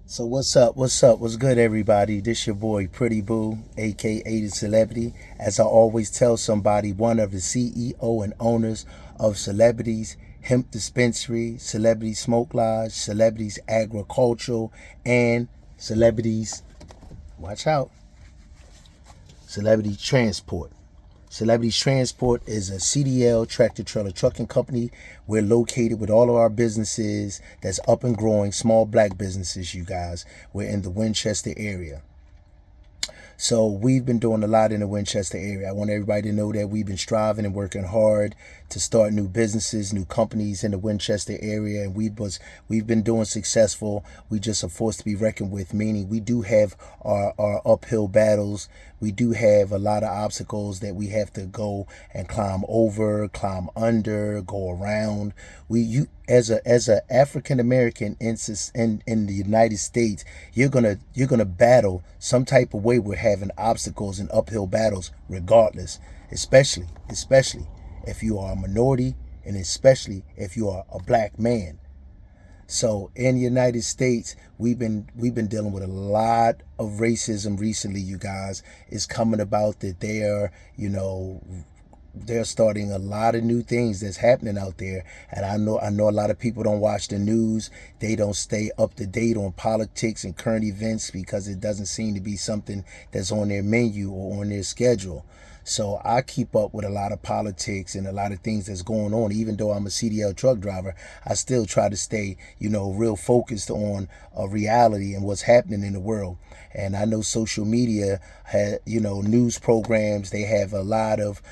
So what's up? What's up? What's good, everybody? This your boy Pretty Boo, aka the Celebrity. As I always tell somebody, one of the CEO and owners of Celebrities Hemp Dispensary, Celebrity Smoke Lodge, Celebrities Agricultural, and Celebrities, watch out, Celebrity Transport. Celebrity Transport is a CDL tractor trailer trucking company. We're located with all of our businesses that's up and growing, small black businesses, you guys. We're in the Winchester area. So we've been doing a lot in the Winchester area. I want everybody to know that we've been striving and working hard to start new businesses, new companies in the Winchester area, and we've been doing successful. We just are forced to be reckoned with, meaning we do have our uphill battles. We do have a lot of obstacles that we have to go and climb over, climb under, go around. You as a African American in the United States, you're gonna battle some type of way. We're having obstacles and uphill battles regardless, especially if you are a minority, and especially if you are a black man. So in the United States, we've been dealing with a lot of racism recently, you guys. It's coming about that they're starting a lot of new things that's happening out there. And I know a lot of people don't watch the news. They don't stay up to date on politics and current events because it doesn't seem to be something that's on their menu or on their schedule. So I keep up with a lot of politics and a lot of things that's going on. Even though I'm a CDL truck driver, I still try to stay, real focused on reality and what's happening in the world. And I know social media had, news programs. They have a lot of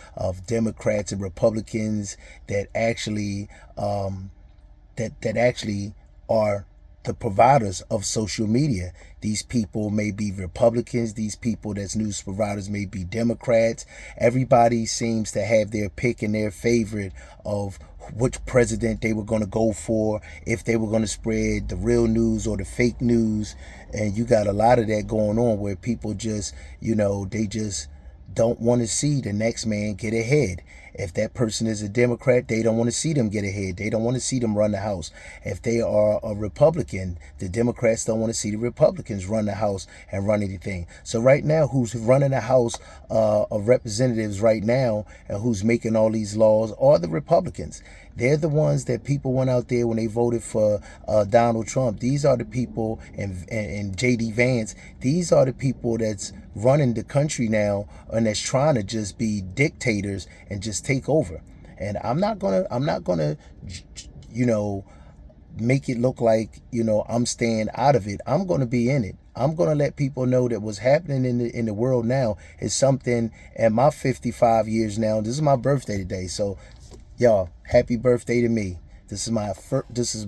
Democrats and Republicans that actually that actually are the providers of social media. These people may be Republicans. These people that's news providers may be Democrats. Everybody seems to have their pick and their favorite of which president they were going to go for, if they were going to spread the real news or the fake news. And you got a lot of that going on where people just, they just don't want to see the next man get ahead. If that person is a Democrat, they don't want to see them get ahead. They don't want to see them run the House. If they are a Republican, the Democrats don't want to see the Republicans run the House and run anything. So right now, who's running the House of Representatives right now and who's making all these laws are the Republicans. They're the ones that people went out there when they voted for Donald Trump. These are the people, and J.D. Vance, these are the people that's running the country now and that's trying to just be dictators and just take over. And I'm not gonna make it look like I'm staying out of it. I'm gonna be in it. I'm gonna let people know that what's happening in the world now is something. At my 55 years now, this is my birthday today, so y'all, happy birthday to me. This is my first. This is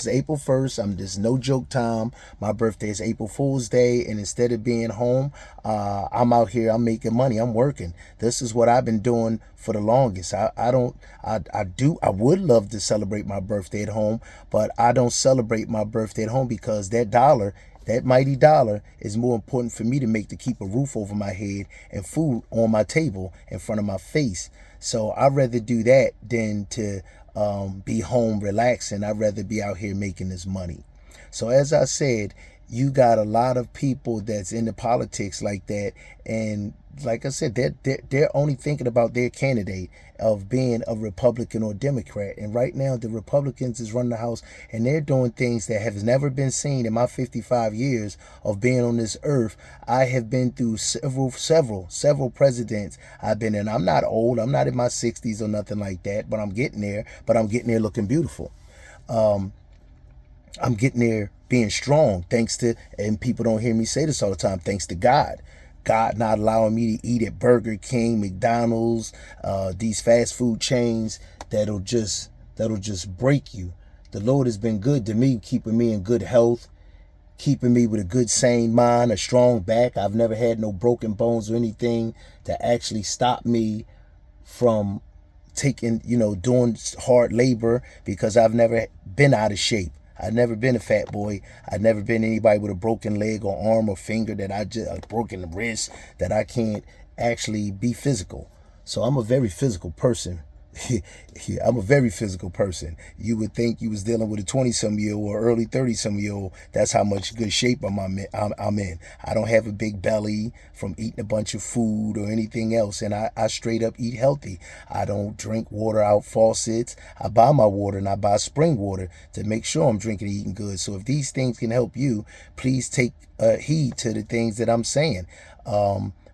April 1st. This is no joke time. My birthday is April Fool's Day, and instead of being home, I'm out here. I'm making money. I'm working. This is what I've been doing for the longest. I would love to celebrate my birthday at home, but I don't celebrate my birthday at home because that mighty dollar is more important for me to keep a roof over my head and food on my table in front of my face. So I'd rather do that than to be home relaxing. I'd rather be out here making this money. So as I said, you got a lot of people that's into politics like that, and like I said, they're only thinking about their candidate of being a Republican or Democrat. And right now, the Republicans is running the House, and they're doing things that have never been seen in my 55 years of being on this earth. I have been through several presidents. I've been in. I'm not old. I'm not in my 60s or nothing like that, but I'm getting there. But I'm getting there looking beautiful. I'm getting there being strong, thanks to, and people don't hear me say this all the time, thanks to God. God not allowing me to eat at Burger King, McDonald's, these fast food chains that'll just break you. The Lord has been good to me, keeping me in good health, keeping me with a good sane mind, a strong back. I've never had no broken bones or anything to actually stop me from doing hard labor, because I've never been out of shape. I've never been a fat boy. I've never been anybody with a broken leg or arm or finger that a broken wrist that I can't actually be physical. So I'm a very physical person I'm a very physical person. You would think you was dealing with a 20-some-year-old or early 30-some-year-old. That's how much good shape I'm in. I don't have a big belly from eating a bunch of food or anything else, and I straight up eat healthy. I don't drink water out faucets. I buy my water, and I buy spring water to make sure I'm drinking and eating good. So if these things can help you, please take heed to the things that I'm saying.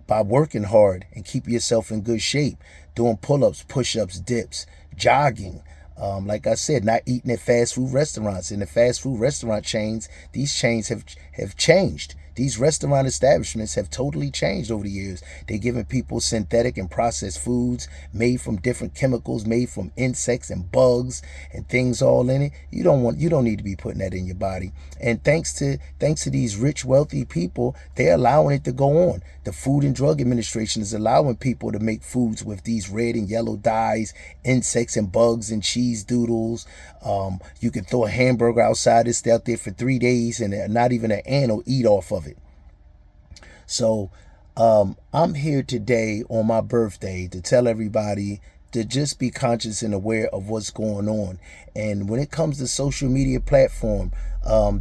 By working hard and keep yourself in good shape, doing pull-ups, push-ups, dips, jogging. Like I said, not eating at fast food restaurants. In the fast food restaurant chains, these chains have changed. These restaurant establishments have totally changed over the years. They're giving people synthetic and processed foods made from different chemicals, made from insects and bugs and things all in it. You don't need to be putting that in your body. And thanks to these rich, wealthy people, they're allowing it to go on. The Food and Drug Administration is allowing people to make foods with these red and yellow dyes, insects and bugs and cheese doodles. You can throw a hamburger outside, it's out there for 3 days, and not even an ant will eat off of it. So I'm here today on my birthday to tell everybody to just be conscious and aware of what's going on. And when it comes to social media platform,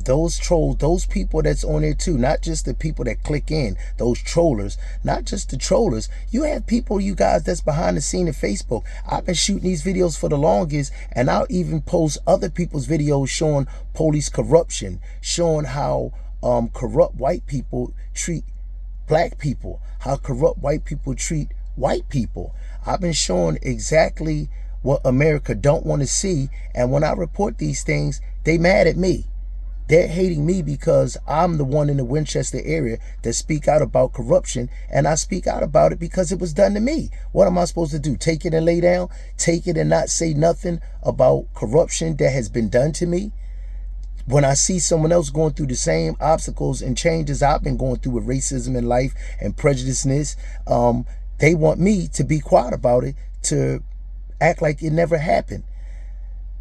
those trolls, those people that's on there too, not just the people that click in, those trollers, not just the trollers. You have people, you guys, that's behind the scene of Facebook. I've been shooting these videos for the longest, and I'll even post other people's videos showing police corruption, showing how corrupt white people treat black people, how corrupt white people treat white people. I've been showing exactly what America don't want to see, and when I report these things, they mad at me. They're hating me because I'm the one in the Winchester area that speak out about corruption, and I speak out about it because it was done to me. What am I supposed to do? Take it and lay down? Take it and not say nothing about corruption that has been done to me? When I see someone else going through the same obstacles and changes I've been going through with racism in life and prejudiceness, they want me to be quiet about it, to act like it never happened.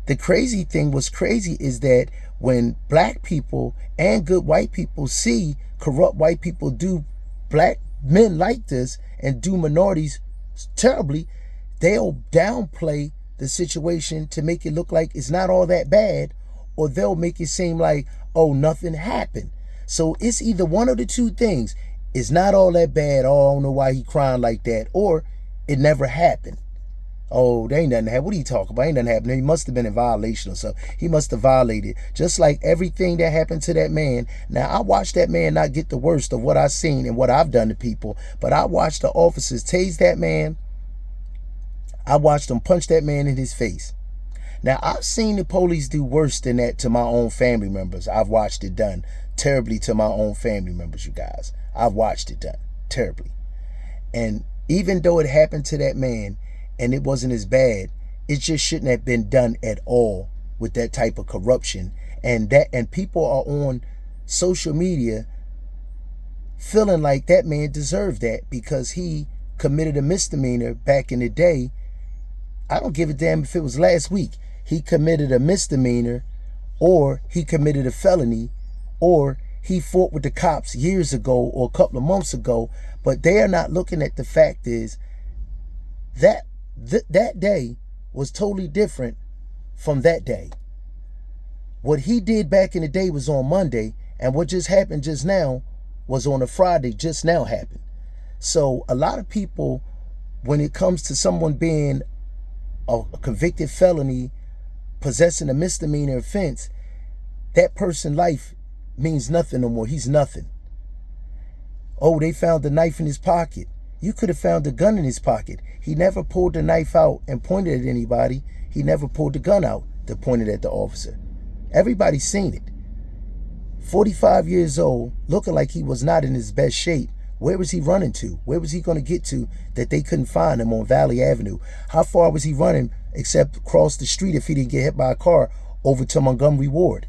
The crazy thing, what's crazy is that when black people and good white people see corrupt white people do black men like this and do minorities terribly, they'll downplay the situation to make it look like it's not all that bad, or they'll make it seem like, oh, nothing happened. So it's either one of the two things. It's not all that bad. Oh, I don't know why he crying like that. Or it never happened. Oh, there ain't nothing happened. What are you talking about? Ain't nothing happened. He must have been in violation or something. He must have violated. Just like everything that happened to that man. Now, I watched that man not get the worst of what I've seen and what I've done to people. But I watched the officers tase that man. I watched them punch that man in his face. Now, I've seen the police do worse than that to my own family members. I've watched it done terribly to my own family members, you guys. I've watched it done terribly. And even though it happened to that man and it wasn't as bad, it just shouldn't have been done at all with that type of corruption. And people are on social media feeling like that man deserved that because he committed a misdemeanor back in the day. I don't give a damn if it was last week. He committed a misdemeanor, or he committed a felony, or he fought with the cops years ago or a couple of months ago. But they are not looking at the fact is that that day was totally different from that day. What he did back in the day was on Monday, and what just happened just now was on a Friday, just now happened. So a lot of people, when it comes to someone being a convicted felony, possessing a misdemeanor offense, that person's life means nothing no more. He's nothing. Oh, they found the knife in his pocket. You could have found a gun in his pocket. He never pulled the knife out and pointed at anybody. He never pulled the gun out to point it at the officer. Everybody's seen it. 45 years old, looking like he was not in his best shape. Where was he running to? Where was he going to get to that they couldn't find him on Valley Avenue? How far was he running except across the street if he didn't get hit by a car over to Montgomery Ward?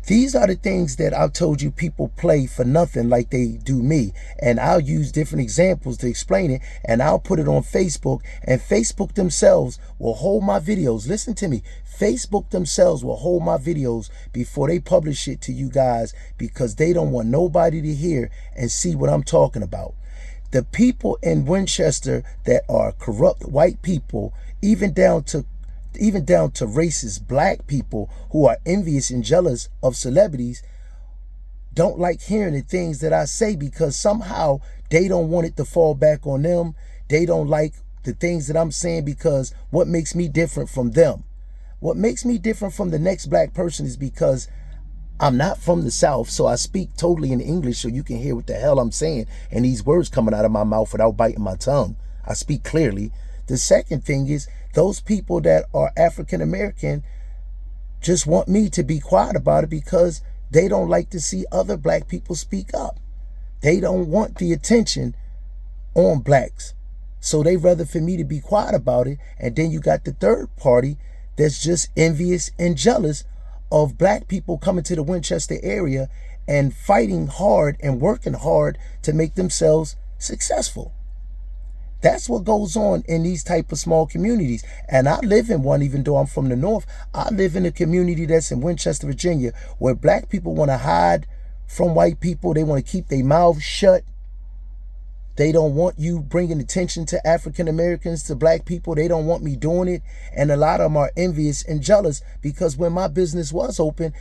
These are the things that I've told you people play for nothing like they do me. And I'll use different examples to explain it. And I'll put it on Facebook. And Facebook themselves will hold my videos. Listen to me. Facebook themselves will hold my videos before they publish it to you guys, because they don't want nobody to hear and see what I'm talking about. The people in Winchester that are corrupt white people, even down to racist black people who are envious and jealous of celebrities, don't like hearing the things that I say because somehow they don't want it to fall back on them. They don't like the things that I'm saying because what makes me different from them? What makes me different from the next black person is because I'm not from the South, so I speak totally in English so you can hear what the hell I'm saying and these words coming out of my mouth without biting my tongue. I speak clearly. The second thing is those people that are African American just want me to be quiet about it because they don't like to see other black people speak up. They don't want the attention on blacks. So they rather for me to be quiet about it. And then you got the third party that's just envious and jealous of black people coming to the Winchester area and fighting hard and working hard to make themselves successful. That's what goes on in these type of small communities. And I live in one, even though I'm from the North. I live in a community that's in Winchester, Virginia, where black people want to hide from white people. They want to keep their mouths shut. They don't want you bringing attention to African Americans, to black people. They don't want me doing it. And a lot of them are envious and jealous because when my business was open,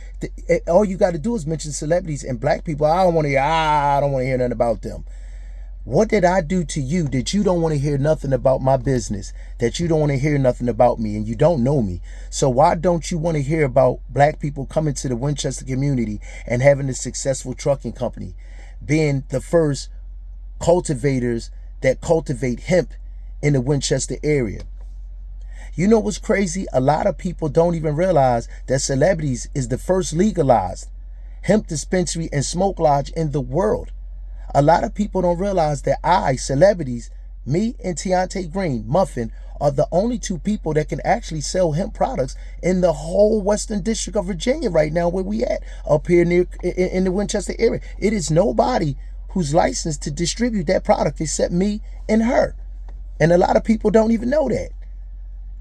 all you got to do is mention celebrities and black people. I don't want to hear nothing about them. What did I do to you that you don't want to hear nothing about my business, that you don't want to hear nothing about me, and you don't know me? So why don't you want to hear about black people coming to the Winchester community and having a successful trucking company, being the first cultivators that cultivate hemp in the Winchester area? You know what's crazy? A lot of people don't even realize that celebrities is the first legalized hemp dispensary and smoke lodge in the world. A lot of people don't realize that celebrities, me and Tiante Green, Muffin, are the only two people that can actually sell hemp products in the whole Western District of Virginia right now where we at, up here near in the Winchester area. It is nobody who's licensed to distribute that product except me and her. And a lot of people don't even know that.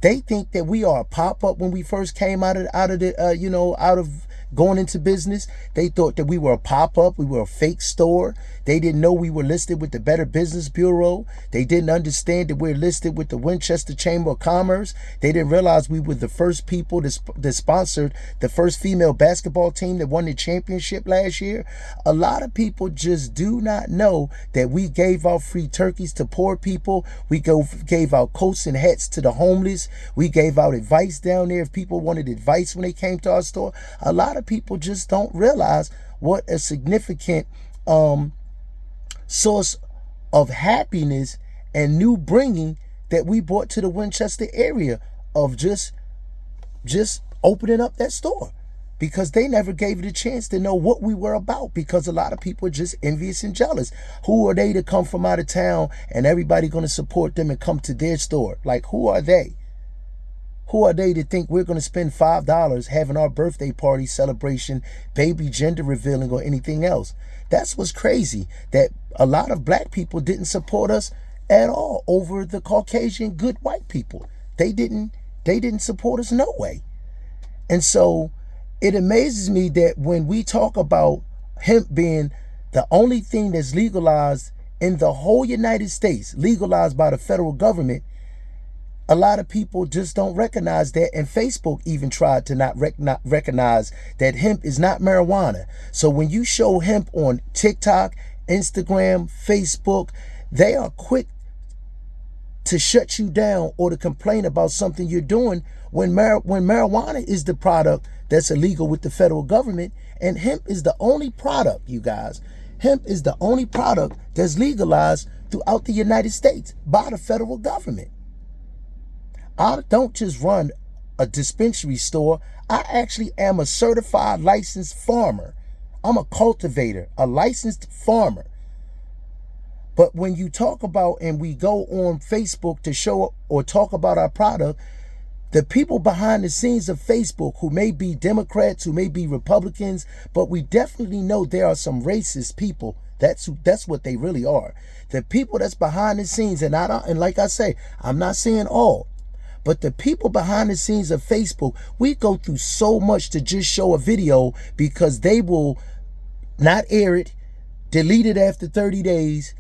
They think that we are a pop-up when we first came out of going into business. They thought that we were a pop-up, we were a fake store. They didn't know we were listed with the Better Business Bureau. They didn't understand that we're listed with the Winchester Chamber of Commerce. They didn't realize we were the first people that sponsored the first female basketball team that won the championship last year. A lot of people just do not know that we gave out free turkeys to poor people. We gave out coats and hats to the homeless. We gave out advice down there if people wanted advice when they came to our store. A lot of people just don't realize what a significant source of happiness and new bringing that we brought to the Winchester area of just opening up that store, because they never gave it a chance to know what we were about, because a lot of people are just envious and jealous. Who are they to come from out of town and everybody going to support them and come to their store? Like, who are they? Who are they to think we're going to spend $5 having our birthday party celebration, baby gender revealing, or anything else? That's what's crazy, that a lot of black people didn't support us at all over the Caucasian good white people. They didn't support us no way. And so it amazes me that when we talk about hemp being the only thing that's legalized in the whole United States, legalized by the federal government, a lot of people just don't recognize that. And Facebook even tried to not recognize that hemp is not marijuana. So when you show hemp on TikTok, Instagram, Facebook, they are quick to shut you down or to complain about something you're doing when marijuana is the product that's illegal with the federal government. And hemp is the only product, you guys. Hemp is the only product that's legalized throughout the United States by the federal government. I don't just run a dispensary store. I actually am a certified licensed farmer. I'm a cultivator, a licensed farmer. But when you talk about, and we go on Facebook to show or talk about our product, the people behind the scenes of Facebook, who may be Democrats, who may be Republicans, but we definitely know there are some racist people. That's what they really are. The people that's behind the scenes, and like I say, I'm not saying all, but the people behind the scenes of Facebook, we go through so much to just show a video because they will not air it, delete it after 30 days,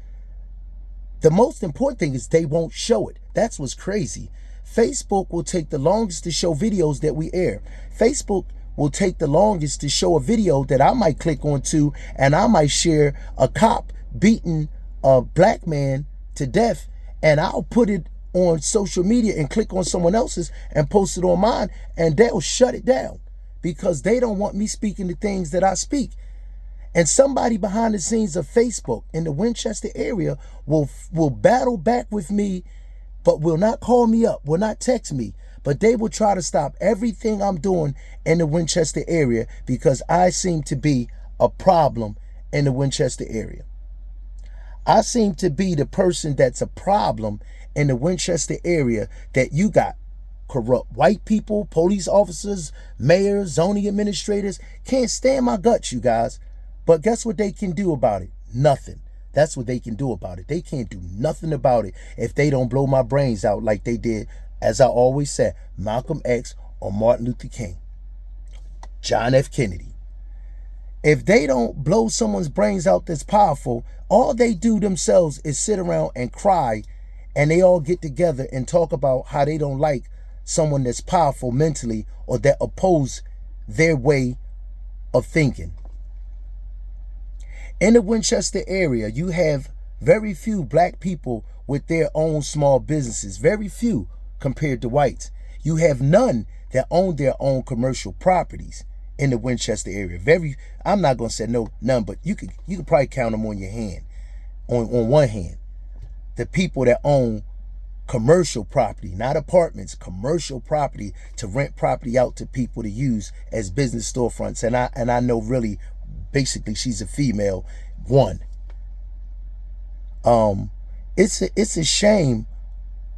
The most important thing is they won't show it. That's what's crazy. Facebook will take the longest to show videos that we air. Facebook will take the longest to show a video that I might click onto, and I might share a cop beating a black man to death, and I'll put it on social media and click on someone else's and post it on mine, and they'll shut it down because they don't want me speaking the things that I speak. And somebody behind the scenes of Facebook in the Winchester area will battle back with me, but will not call me up, will not text me, but they will try to stop everything I'm doing in the Winchester area because I seem to be a problem in the Winchester area. I seem to be the person that's a problem in the Winchester area, that you got corrupt white people, police officers, mayors, zoning administrators. Can't stand my guts, you guys. But guess what they can do about it? Nothing. That's what they can do about it. They can't do nothing about it if they don't blow my brains out like they did, as I always said, Malcolm X or Martin Luther King, John F. Kennedy. If they don't blow someone's brains out that's powerful, all they do themselves is sit around and cry, and they all get together and talk about how they don't like someone that's powerful mentally or that oppose their way of thinking. In the Winchester area, you have very few black people with their own small businesses, very few compared to whites. You have none that own their own commercial properties in the Winchester area. I'm not going to say none, but you could probably count them on your hand, on one hand. The people that own commercial property, not apartments, commercial property, to rent property out to people to use as business storefronts. And I know really, basically, she's a female one. It's a shame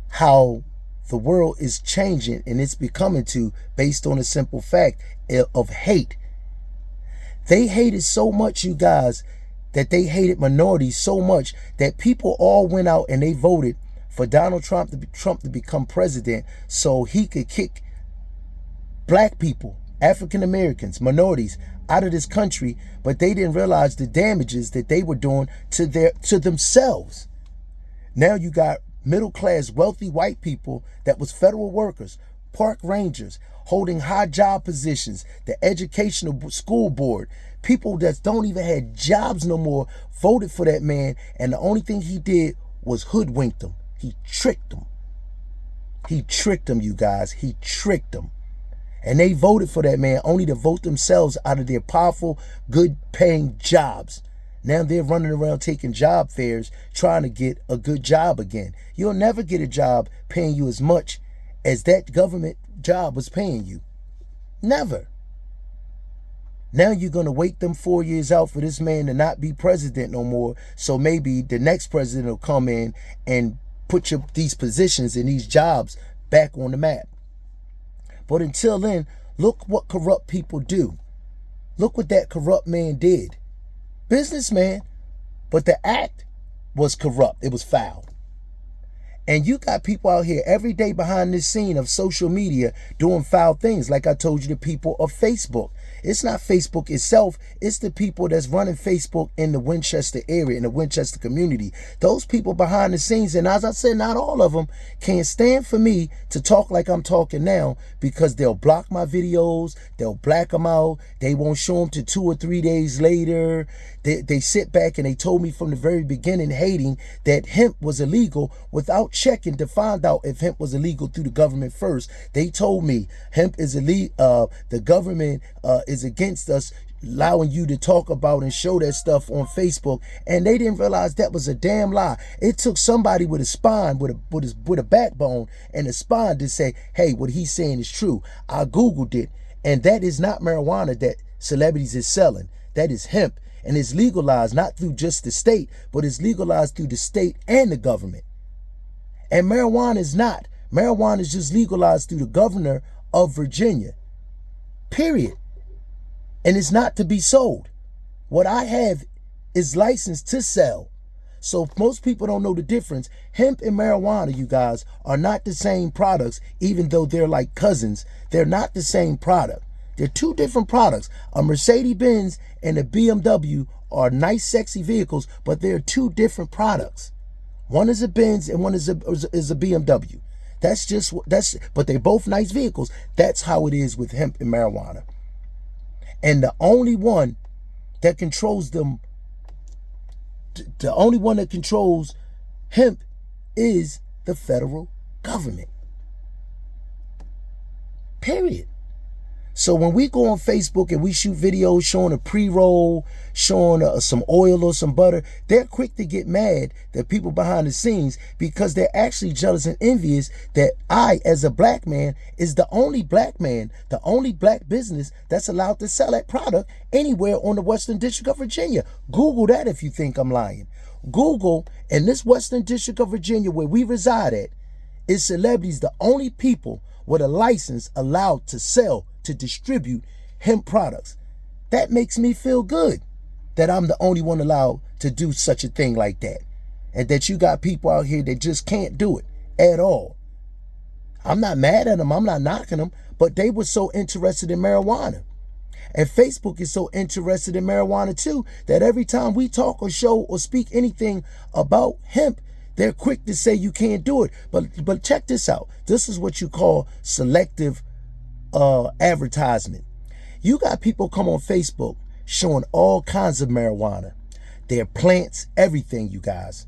how the world is changing, and it's becoming to based on a simple fact of hate. They hated so much, you guys, that they hated minorities so much that people all went out and they voted for Donald Trump to become president so he could kick black people, African Americans, minorities out of this country. But they didn't realize the damages that they were doing to themselves. Now you got middle class, wealthy white people that was federal workers, park rangers, holding high job positions, the educational school board, people that don't even have jobs no more, voted for that man, and the only thing he did was hoodwink them. He tricked them. He tricked them, you guys. He tricked them. And they voted for that man only to vote themselves out of their powerful, good-paying jobs. Now they're running around taking job fairs, trying to get a good job again. You'll never get a job paying you as much as that government job was paying you. Never. Now you're going to wait them 4 years out for this man to not be president no more, so maybe the next president will come in and put these positions and these jobs back on the map. But until then, look what corrupt people do. Look what that corrupt man did. Businessman, but the act was corrupt. It was foul. And you got people out here every day behind this scene of social media doing foul things. Like I told you, the people of Facebook. It's not Facebook itself. It's the people that's running Facebook in the Winchester area, in the Winchester community. Those people behind the scenes, and as I said, not all of them, can't stand for me to talk like I'm talking now, because they'll block my videos. They'll black them out. They won't show them to 2 or 3 days later. They sit back and they told me from the very beginning, hating that hemp was illegal, without checking to find out if hemp was illegal through the government first. They told me hemp is illegal. The government is against us allowing you to talk about and show that stuff on Facebook, and they didn't realize that was a damn lie. It took somebody with a spine, with a backbone and a spine to say, hey, what he's saying is true. I Googled it, and that is not marijuana that celebrities is selling. That is hemp, and it's legalized not through just the state, but it's legalized through the state and the government. And marijuana is not. Marijuana is just legalized through the governor of Virginia. Period. And it's not to be sold. What I have is licensed to sell. So most people don't know the difference. Hemp and marijuana, you guys, are not the same products, even though they're like cousins. They're not the same product. They're two different products. A Mercedes-Benz and a BMW are nice, sexy vehicles, but they're two different products. One is a Benz and one is a BMW. But they're both nice vehicles. That's how it is with hemp and marijuana. And the only one that controls them, the only one that controls hemp is the federal government. Period. So when we go on Facebook and we shoot videos showing a pre-roll, showing some oil or some butter, they're quick to get mad that people behind the scenes, because they're actually jealous and envious that I, as a black man, is the only black man, the only black business that's allowed to sell that product anywhere on the Western District of Virginia. Google that if you think I'm lying. Google, in this Western District of Virginia where we reside at, is celebrities the only people with a license allowed to sell, to distribute hemp products. That makes me feel good that I'm the only one allowed to do such a thing like that. And that you got people out here that just can't do it at all. I'm not mad at them. I'm not knocking them. But they were so interested in marijuana. And Facebook is so interested in marijuana too, that every time we talk or show or speak anything about hemp, they're quick to say you can't do it. But check this out. This is what you call selective advertisement. You got people come on Facebook showing all kinds of marijuana, their plants, everything, you guys.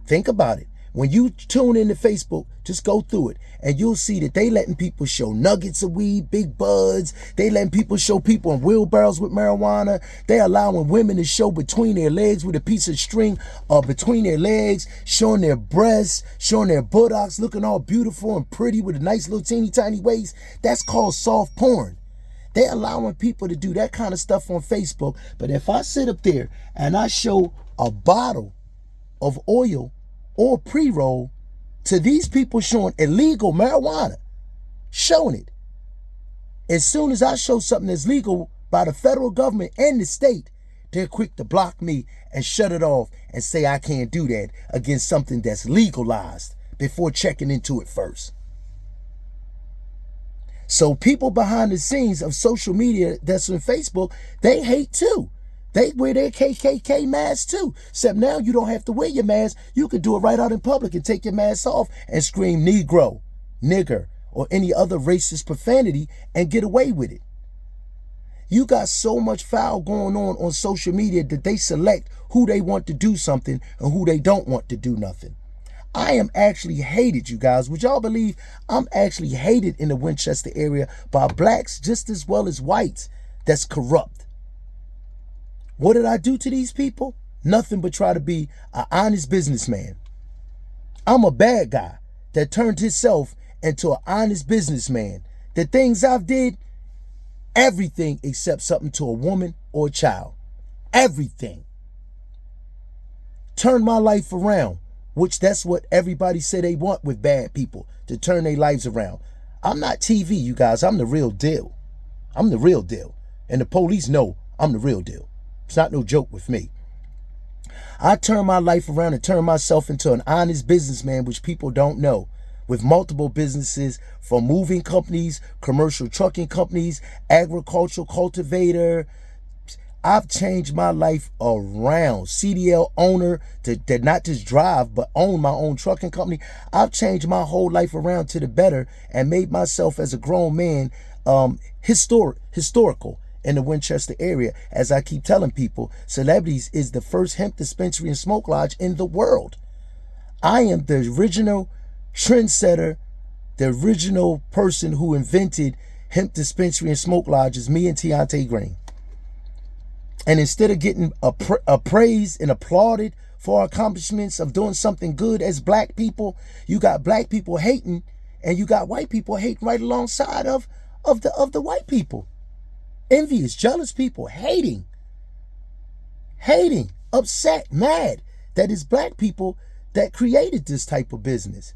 Think about it. When you tune into Facebook, just go through it and you'll see that they letting people show nuggets of weed, big buds. They letting people show people in wheelbarrows with marijuana. They allowing women to show between their legs with a piece of string between their legs, showing their breasts, showing their buttocks, looking all beautiful and pretty with a nice little teeny tiny waist. That's called soft porn. They're allowing people to do that kind of stuff on Facebook. But if I sit up there and I show a bottle of oil or pre-roll to these people showing illegal marijuana, showing it, as soon as I show something that's legal by the federal government and the state, they're quick to block me and shut it off and say I can't do that against something that's legalized before checking into it first. So people behind the scenes of social media that's on Facebook, they hate too. They wear their KKK masks too. Except now you don't have to wear your mask. You can do it right out in public and take your mask off and scream Negro, nigger, or any other racist profanity and get away with it. You got so much foul going on social media that they select who they want to do something and who they don't want to do nothing. I am actually hated, you guys. Would y'all believe I'm actually hated in the Winchester area by blacks just as well as whites that's corrupt? What did I do to these people? Nothing but try to be an honest businessman. I'm a bad guy that turned himself into an honest businessman. The things I've did, everything except something to a woman or a child. Everything. Turn my life around, which that's what everybody say they want with bad people, to turn their lives around. I'm not TV, you guys. I'm the real deal. I'm the real deal. And the police know I'm the real deal. It's not no joke with me. I turn my life around and turn myself into an honest businessman, which people don't know, with multiple businesses, from moving companies, commercial trucking companies, agricultural cultivator. I've changed my life around. CDL owner to not just drive, but own my own trucking company. I've changed my whole life around to the better and made myself as a grown man historical in the Winchester area. As I keep telling people, Celebrities is the first hemp dispensary and smoke lodge in the world. I am the original trendsetter, the original person who invented hemp dispensary and smoke lodges, me and Tiante Green. And instead of getting appraised and applauded for our accomplishments of doing something good as black people, you got black people hating and you got white people hating right alongside of the white people. Envious, jealous people, hating, upset, mad that it's black people that created this type of business.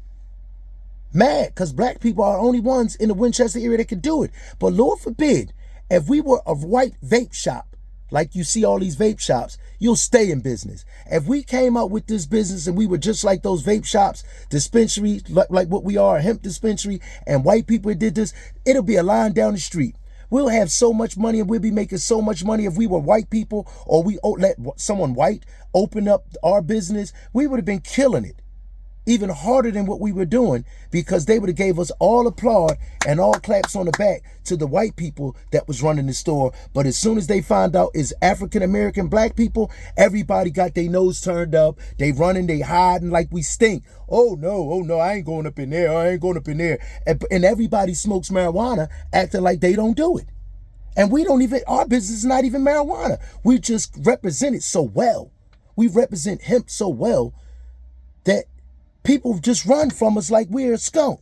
Mad because black people are the only ones in the Winchester area that can do it. But Lord forbid, if we were a white vape shop, like you see all these vape shops, you'll stay in business. If we came out with this business and we were just like those vape shops, dispensary, like what we are, a hemp dispensary, and white people did this, it'll be a line down the street. We'll have so much money and we'll be making so much money if we were white people, or we let someone white open up our business. We would have been killing it. even harder than what we were doing, because they would have gave us all applaud and all claps on the back to the white people that was running the store. But as soon as they find out it's African-American black people, everybody got their nose turned up. They running, they hiding like we stink. Oh no, I ain't going up in there. I ain't going up in there. And everybody smokes marijuana acting like they don't do it. And we don't even, our business is not even marijuana. We just represent it so well. We represent hemp so well that people just run from us like we're a skunk.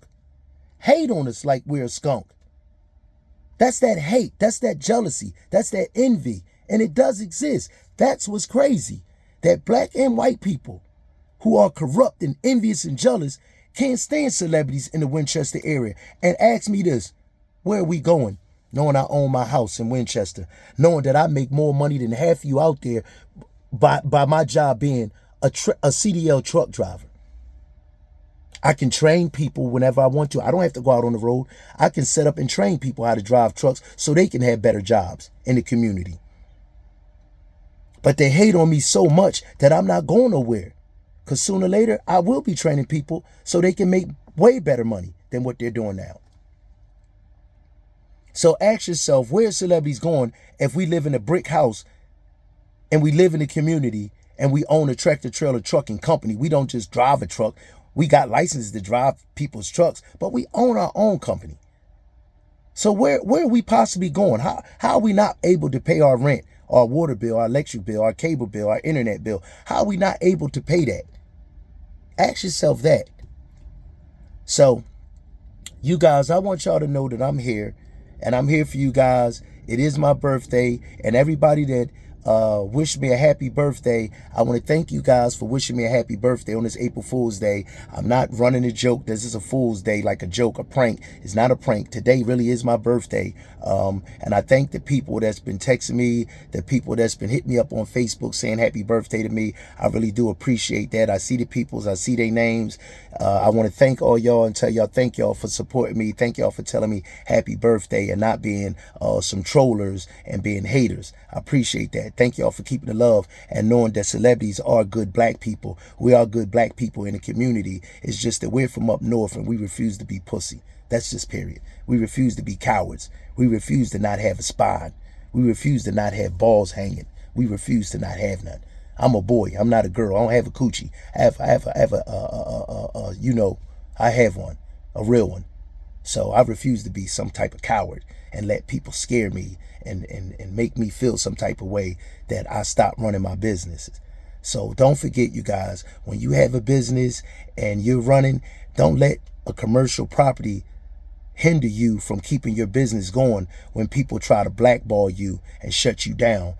Hate on us like we're a skunk. That's that hate. That's that jealousy. That's that envy. And it does exist. That's what's crazy. That black and white people who are corrupt and envious and jealous can't stand celebrities in the Winchester area. And ask me this, where are we going? Knowing I own my house in Winchester. Knowing that I make more money than half of you out there by my job being a CDL truck driver. I can train people whenever I want to. I don't have to go out on the road. I can set up and train people how to drive trucks so they can have better jobs in the community. But they hate on me so much that I'm not going nowhere. Because sooner or later, I will be training people so they can make way better money than what they're doing now. So ask yourself, where's celebrities going if we live in a brick house and we live in a community and we own a tractor trailer trucking company? We don't just drive a truck. We got licenses to drive people's trucks, but we own our own company. So where are we possibly going? How are we not able to pay our rent, our water bill, our electric bill, our cable bill, our internet bill? How are we not able to pay that? Ask yourself that. So you guys, I want y'all to know that I'm here, and I'm here for you guys. It is my birthday, and everybody that wished me a happy birthday, I want to thank you guys for wishing me a happy birthday on this April Fool's Day. I'm not running a joke. This is a Fool's Day, like a joke, a prank. It's not a prank. Today really is my birthday. And I thank the people that's been texting me, the people that's been hitting me up on Facebook saying happy birthday to me. I really do appreciate that. I see the peoples, I see their names. I want to thank all y'all and tell y'all thank y'all for supporting me. Thank y'all for telling me happy birthday and not being some trollers and being haters. I appreciate that. Thank y'all for keeping the love and knowing that celebrities are good black people. We are good black people in the community. It's just that we're from up north and we refuse to be pussy. That's just period. We refuse to be cowards. We refuse to not have a spine. We refuse to not have balls hanging. We refuse to not have none. I'm a boy. I'm not a girl. I don't have a coochie. I have one, a real one. So I refuse to be some type of coward and let people scare me and make me feel some type of way that I stop running my businesses. So don't forget, you guys, when you have a business and you're running, don't let a commercial property hinder you from keeping your business going when people try to blackball you and shut you down.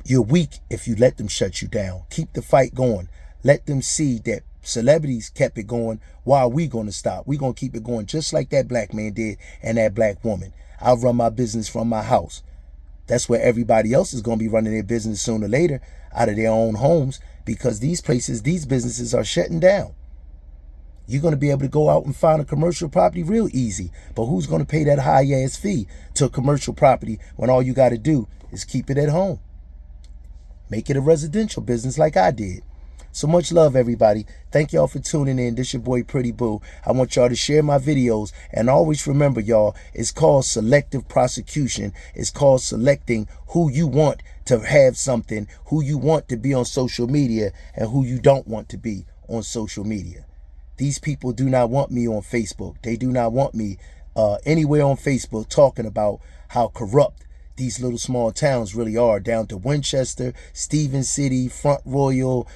You're weak if you let them shut you down. Keep the fight going. Let them see that celebrities kept it going. Why are we going to stop? We're going to keep it going just like that black man did and that black woman. I'll run my business from my house. That's where everybody else is going to be running their business sooner or later, out of their own homes, because these places, these businesses are shutting down. You're going to be able to go out and find a commercial property real easy. But who's going to pay that high ass fee to a commercial property when all you got to do is keep it at home? Make it a residential business like I did. So much love, everybody. Thank y'all for tuning in. This your boy Pretty Boo. I want y'all to share my videos. And always remember, y'all, it's called selective prosecution. It's called selecting who you want to have something, who you want to be on social media, and who you don't want to be on social media. These people do not want me on Facebook. They do not want me anywhere on Facebook talking about how corrupt these little small towns really are, down to Winchester, Stevens City, Front Royal.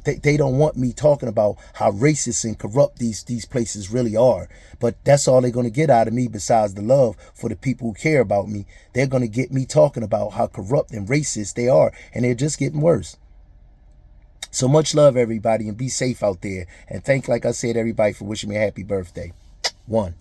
They don't want me talking about how racist and corrupt these places really are. But that's all they're going to get out of me, besides the love for the people who care about me. They're going to get me talking about how corrupt and racist they are, and they're just getting worse. So much love, everybody, and be safe out there. And thank, like I said, everybody for wishing me a happy birthday. One.